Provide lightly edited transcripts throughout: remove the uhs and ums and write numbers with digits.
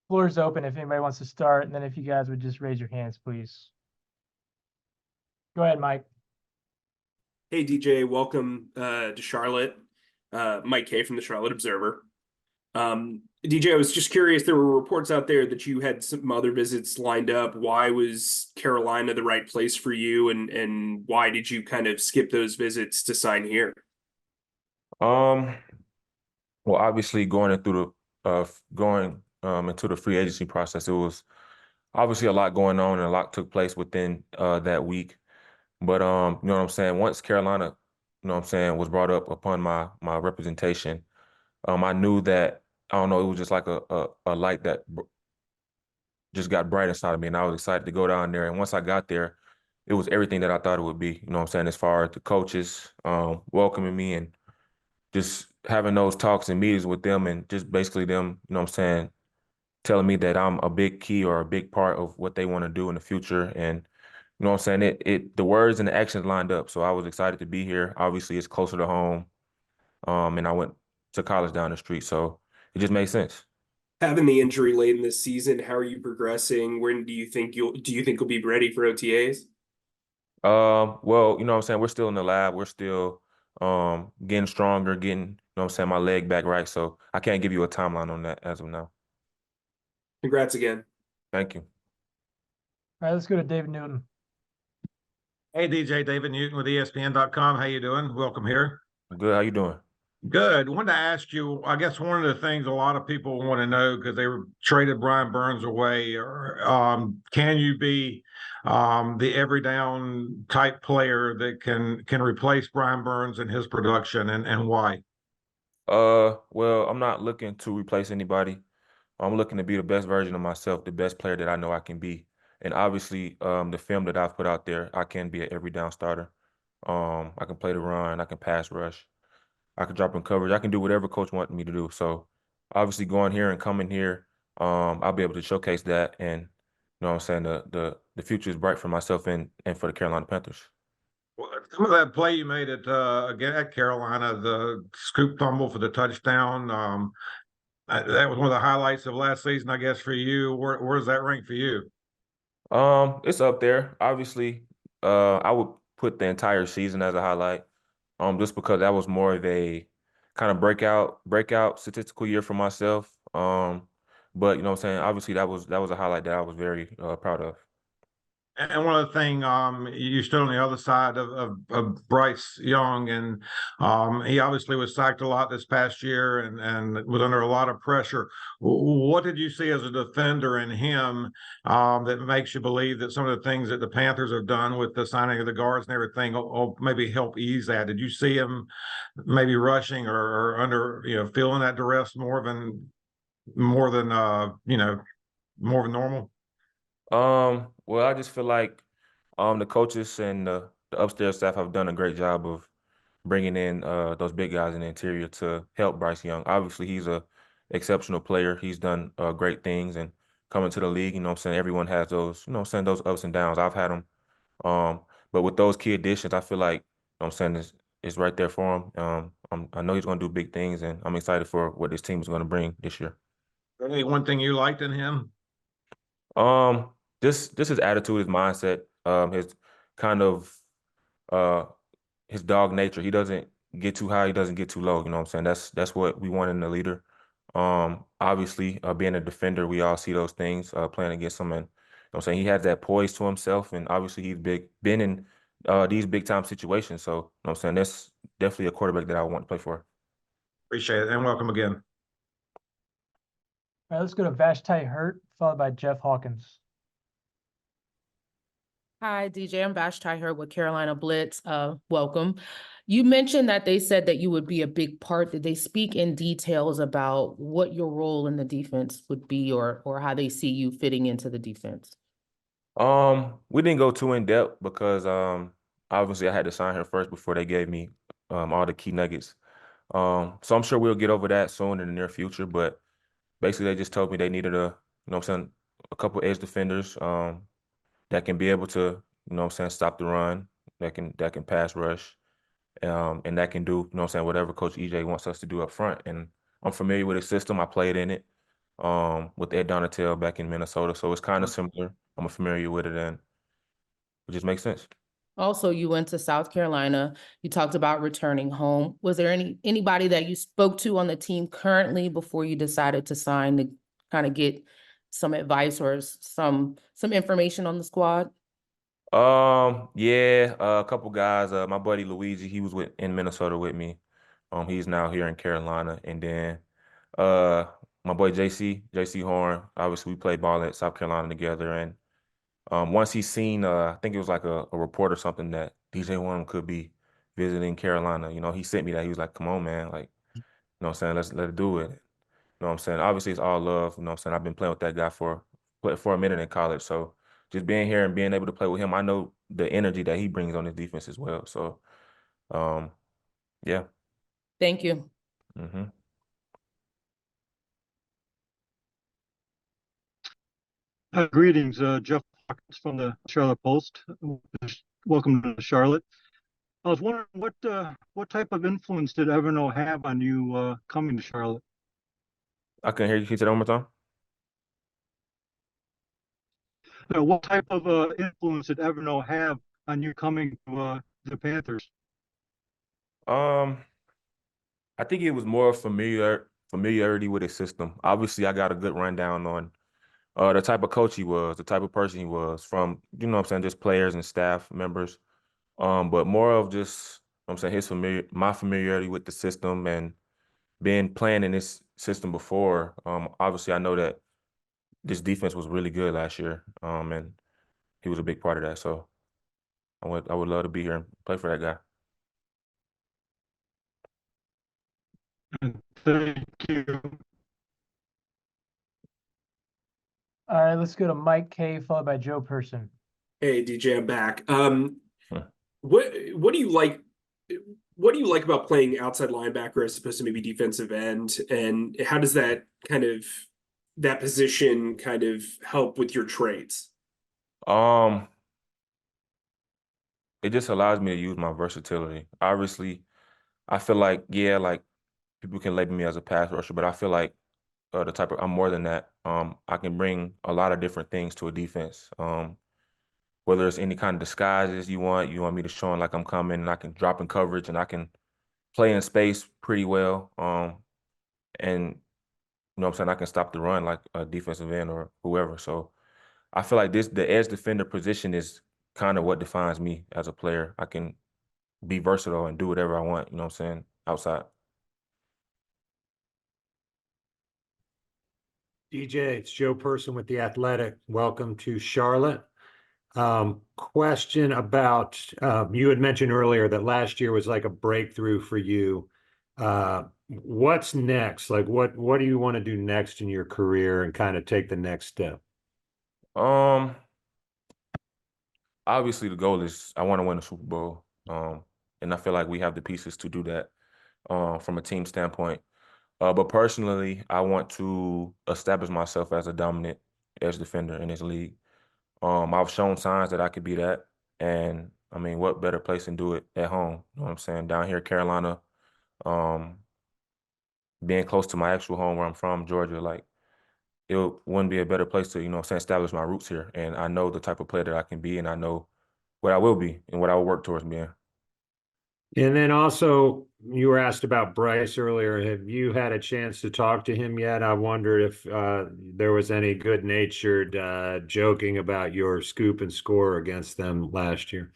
Floor is open if anybody wants to start, and then if you guys would just raise your hands, please. Go ahead, Mike. Hey, DJ, welcome to Charlotte. Mike K from the Charlotte Observer. DJ, I was just curious, there were reports out there that you had some other visits lined up. Why was Carolina the right place for you, and why did you kind of skip those visits to sign here? Um, well, obviously going into the free agency process, it was obviously a lot going on and a lot took place within that week. But you know what I'm saying, once Carolina, you know what I'm saying, was brought up upon my representation, I knew that I don't know, it was just like a light that just got bright inside of me, and I was excited to go down there. And once I got there, it was everything that I thought it would be. You know what I'm saying, as far as the coaches welcoming me and just having those talks and meetings with them and just basically them, you know what I'm saying, telling me that I'm a big key or a big part of what they want to do in the future. And you know what I'm saying, the words and the actions lined up. So I was excited to be here. Obviously, it's closer to home. And I went to college down the street. So it just made sense. Having the injury late in this season, how are you progressing? When do you think you'll be ready for OTAs? Well, you know what I'm saying, we're still in the lab. We're still getting stronger, getting, you know what I'm saying, my leg back right. So I can't give you a timeline on that as of now. Congrats again. Thank you. All right, let's go to David Newton. Hey, DJ, David Newton with ESPN.com. How you doing? Welcome here. Good. How you doing? Good. Wanted to ask you, I guess one of the things a lot of people want to know because traded Brian Burns away, or can you be the every down type player that can replace Brian Burns in his production, and why? Well, I'm not looking to replace anybody. I'm looking to be the best version of myself, the best player that I know I can be. And obviously, the film that I've put out there, I can be an every down starter. I can play the run, I can pass rush, I can drop in coverage, I can do whatever coach wants me to do. So obviously going here and coming here, I'll be able to showcase that. And you know what I'm saying, the future is bright for myself and for the Carolina Panthers. Well, some of that play you made again at Carolina, the scoop fumble for the touchdown, that was one of the highlights of last season, I guess, for you. Where does that rank for you? It's up there. Obviously, I would put the entire season as a highlight. Just because that was more of a kind of breakout statistical year for myself. But you know what I'm saying, obviously that was a highlight that I was very proud of. And one other thing, you stood on the other side of Bryce Young, and he obviously was sacked a lot this past year and was under a lot of pressure. What did you see as a defender in him that makes you believe that some of the things that the Panthers have done with the signing of the guards and everything will maybe help ease that? Did you see him maybe rushing or under, feeling that duress more than normal? Well, I just feel like the coaches and the upstairs staff have done a great job of bringing in those big guys in the interior to help Bryce Young. Obviously, he's a exceptional player. He's done great things and coming to the league, you know what I'm saying, everyone has those, you know what I'm saying, those ups and downs. I've had them. But with those key additions, I feel like, you know what I'm saying, it's right there for him. I know he's going to do big things, and I'm excited for what this team is going to bring this year. Any one thing you liked in him? Um, just his attitude, his mindset, his kind of uh his dog nature. He doesn't get too high, he doesn't get too low. You know what I'm saying? That's what we want in a leader. Obviously, being a defender, we all see those things playing against him, and you know what I'm saying, he has that poise to himself, and obviously he's been in these big time situations. So you know what I'm saying, that's definitely a quarterback that I want to play for. Appreciate it, and welcome again. All right, let's go to Vashti Hurt, followed by Jeff Hawkins. Hi, DJ. I'm Vashti Hurt with Carolina Blitz. Welcome. You mentioned that they said that you would be a big part. Did they speak in details about what your role in the defense would be, or how they see you fitting into the defense? We didn't go too in depth because obviously I had to sign here first before they gave me all the key nuggets. So I'm sure we'll get over that soon in the near future. But basically, they just told me they needed you know what I'm saying, a couple edge defenders that can be able to, you know what I'm saying, stop the run, that can pass rush, and that can do, you know what I'm saying, whatever Coach EJ wants us to do up front. And I'm familiar with his system. I played in it. with Ed Donatel back in Minnesota. So it's kind of similar. I'm familiar with it, and it just makes sense. Also, you went to South Carolina. You talked about returning home. Was there anybody that you spoke to on the team currently before you decided to sign to kind of get some advice or some information on the squad? Yeah, a couple guys. My buddy Luigi, he was in Minnesota with me. He's now here in Carolina, and then uh, my boy JC Horn. Obviously, we played ball at South Carolina together, and once he seen, I think it was like a report or something that DJ Wonnum could be visiting Carolina. You know, he sent me that. He was like, "Come on, man! Like, you know what I'm saying? Let's do it." You know what I'm saying? Obviously, it's all love. You know what I'm saying? I've been playing with that guy for a minute in college. So just being here and being able to play with him, I know the energy that he brings on his defense as well. So, yeah. Thank you. Mm-hmm. Greetings, Jeff Hawkins from the Charlotte Post. Welcome to Charlotte. I was wondering what type of influence did Everno have on you coming to Charlotte? I couldn't hear you. Can you say that one more time? What type of influence did Everno have on you coming to the Panthers? I think it was more familiarity with his system. Obviously, I got a good rundown on the type of coach he was, the type of person he was from, you know what I'm saying, just players and staff members. But more of just, you know what I'm saying, my familiarity with the system and been playing in this system before. Obviously, I know that this defense was really good last year, and he was a big part of that. So I would love to be here and play for that guy. Thank you. All right, let's go to Mike K, followed by Joe Person. Hey, DJ, I'm back. Hmm. What do you like? What do you like about playing outside linebacker as opposed to maybe defensive end? And how does that position kind of help with your traits? It just allows me to use my versatility. Obviously, I feel like, yeah, like people can label me as a pass rusher, but I feel like I'm more than that. I can bring a lot of different things to a defense. Whether it's any kind of disguises you want me to show 'em like I'm coming, and I can drop in coverage, and I can play in space pretty well. And you know what I'm saying, I can stop the run like a defensive end or whoever. So I feel like the edge defender position is kind of what defines me as a player. I can be versatile and do whatever I want, you know what I'm saying, outside. DJ, it's Joe Person with The Athletic. Welcome to Charlotte. Question about, you had mentioned earlier that last year was like a breakthrough for you. What's next? Like what do you want to do next in your career and kind of take the next step? Obviously the goal is I want to win a Super Bowl. And I feel like we have the pieces to do that from a team standpoint. But personally, I want to establish myself as a dominant edge defender in this league. I've shown signs that I could be that. And I mean, what better place than do it at home? You know what I'm saying? Down here in Carolina, being close to my actual home where I'm from, Georgia, like it wouldn't be a better place to, you know what I'm saying, establish my roots here. And I know the type of player that I can be, and I know what I will be and what I will work towards being. And then also, you were asked about Bryce earlier. Have you had a chance to talk to him yet? I wondered if there was any good-natured joking about your scoop and score against them last year.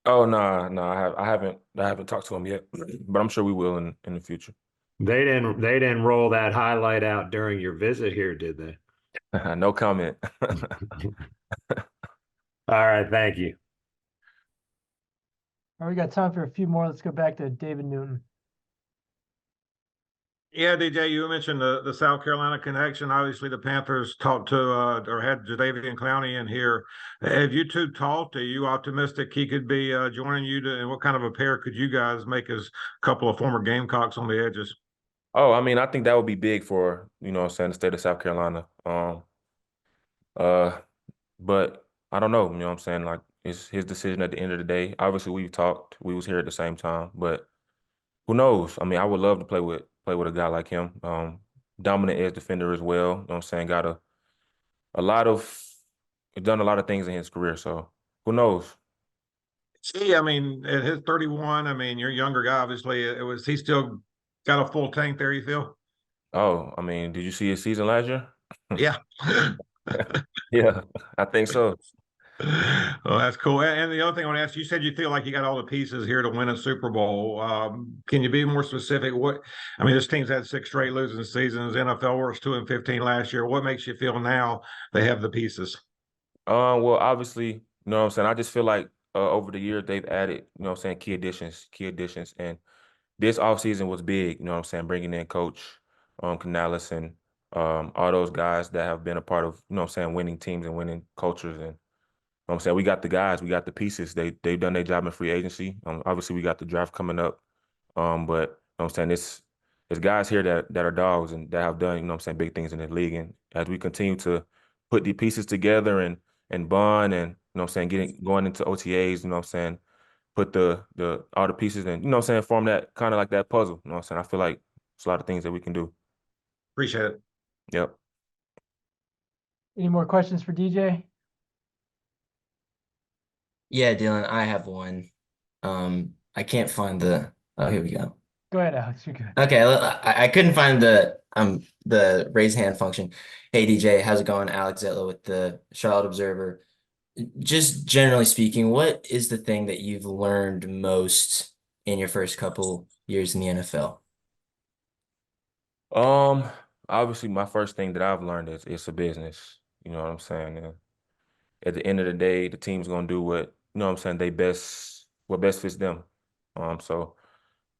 Oh no, I haven't talked to him yet, but I'm sure we will in the future. They didn't roll that highlight out during your visit here, did they? No comment. All right, thank you. All right, we got time for a few more. Let's go back to David Newton. Yeah, DJ, you mentioned the South Carolina connection. Obviously, the Panthers talked to or had Jadeveon Clowney in here. Have you two talked? Are you optimistic he could be joining you? And what kind of a pair could you guys make as a couple of former Gamecocks on the edges? Oh, I mean, I think that would be big for, you know what I'm saying, the state of South Carolina. But I don't know, you know what I'm saying? Like, it's his decision at the end of the day. Obviously, we've talked. We was here at the same time, but who knows? I mean, I would love to play with a guy like him. dominant edge defender as well. You know what I'm saying? Got a lot of done a lot of things in his career. So who knows? See, I mean, at his 31, I mean, you're a younger guy, obviously. He still got a full tank there, you feel? Oh, I mean, did you see his season last year? Yeah. Yeah, I think so. Well, that's cool. And the other thing I want to ask, you said you feel like you got all the pieces here to win a Super Bowl. Can you be more specific? I mean, this team's had 6 straight losing seasons. NFL works 2-15 last year. What makes you feel now they have the pieces? Well, obviously, you know what I'm saying? I just feel like over the years they've added, you know what I'm saying, key additions. And this offseason was big, you know what I'm saying, bringing in Coach Canales and all those guys that have been a part of, you know what I'm saying, winning teams and winning cultures. And you know what I'm saying, we got the guys, we got the pieces. They've done their job in free agency. Obviously, we got the draft coming up. But you know what I'm saying, it's guys here that are dogs and that have done, you know what I'm saying, big things in the league. And as we continue to put the pieces together and bond and, you know what I'm saying, going into OTAs, you know what I'm saying, put the all the pieces and, you know what I'm saying, form that kind of like that puzzle. You know what I'm saying? I feel like it's a lot of things that we can do. Appreciate it. Yep. Any more questions for DJ? Yeah, Dylan, I have one. I can't find oh, here we go. Go ahead, Alex. You're good. Okay, I couldn't find the raise hand function. Hey DJ, how's it going? Alex Zetler with the Charlotte Observer. Just generally speaking, what is the thing that you've learned most in your first couple years in the NFL? Obviously my first thing that I've learned is it's a business. You know what I'm saying? And at the end of the day, the team's gonna do what, you know what I'm saying, what best fits them. So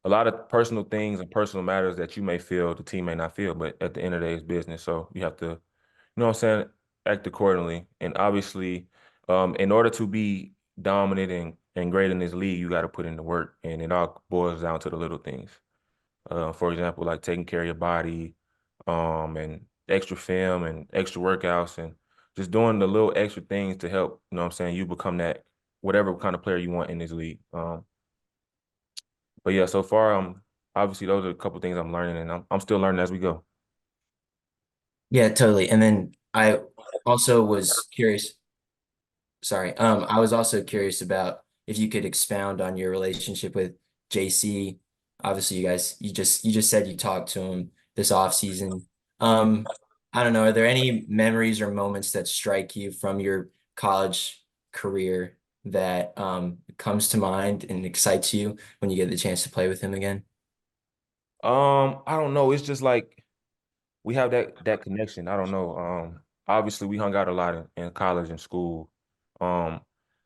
a lot of personal things and personal matters that you may feel the team may not feel, but at the end of the day, it's business. So you have to, you know what I'm saying, act accordingly. And obviously, in order to be dominant and great in this league, you got to put in the work. And it all boils down to the little things. For example, like taking care of your body, and extra film and extra workouts and just doing the little extra things to help, you know what I'm saying, you become that whatever kind of player you want in this league. But yeah, so far, obviously those are a couple things I'm learning, and I'm still learning as we go. Yeah, totally. And then I also was curious. Sorry. I was also curious about if you could expound on your relationship with JC. Obviously, you just said you talked to him this off season. I don't know, are there any memories or moments that strike you from your college career that comes to mind and excites you when you get the chance to play with him again? I don't know. It's just like we have that connection. I don't know. Obviously we hung out a lot in college and school. And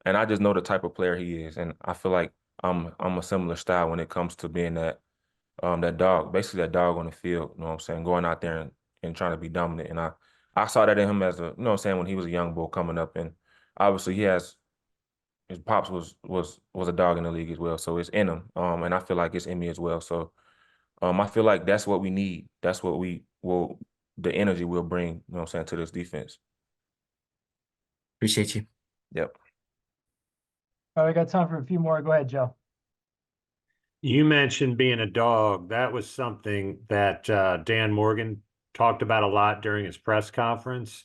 I just know the type of player he is. And I feel like I'm a similar style when it comes to being that dog, basically that dog on the field, you know what I'm saying, going out there and trying to be dominant. And I saw that in him as a, you know what I'm saying, when he was a young bull coming up. And obviously his pops was a dog in the league as well. So it's in him. And I feel like it's in me as well. So I feel like that's what we need. That's what the energy we'll bring, you know what I'm saying, to this defense. Appreciate you. Yep. All right, we got time for a few more. Go ahead, Joe. You mentioned being a dog. That was something that Dan Morgan talked about a lot during his press conference.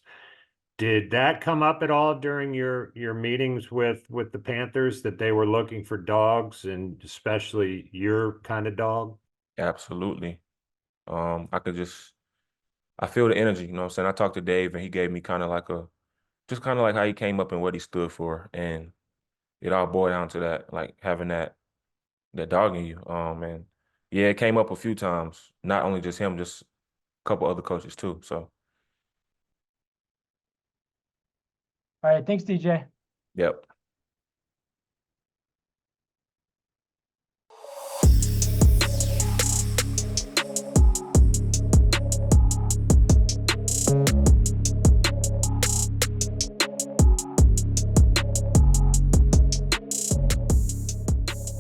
Did that come up at all during your meetings with the Panthers, that they were looking for dogs, and especially your kind of dog? Absolutely. I feel the energy, you know what I'm saying? I talked to Dave and he gave me kind of like just kind of like how he came up and what he stood for. And it all boiled down to that, like having that dog in you. And yeah, it came up a few times, not only just him, just a couple other coaches too. So. All right, thanks, DJ. Yep.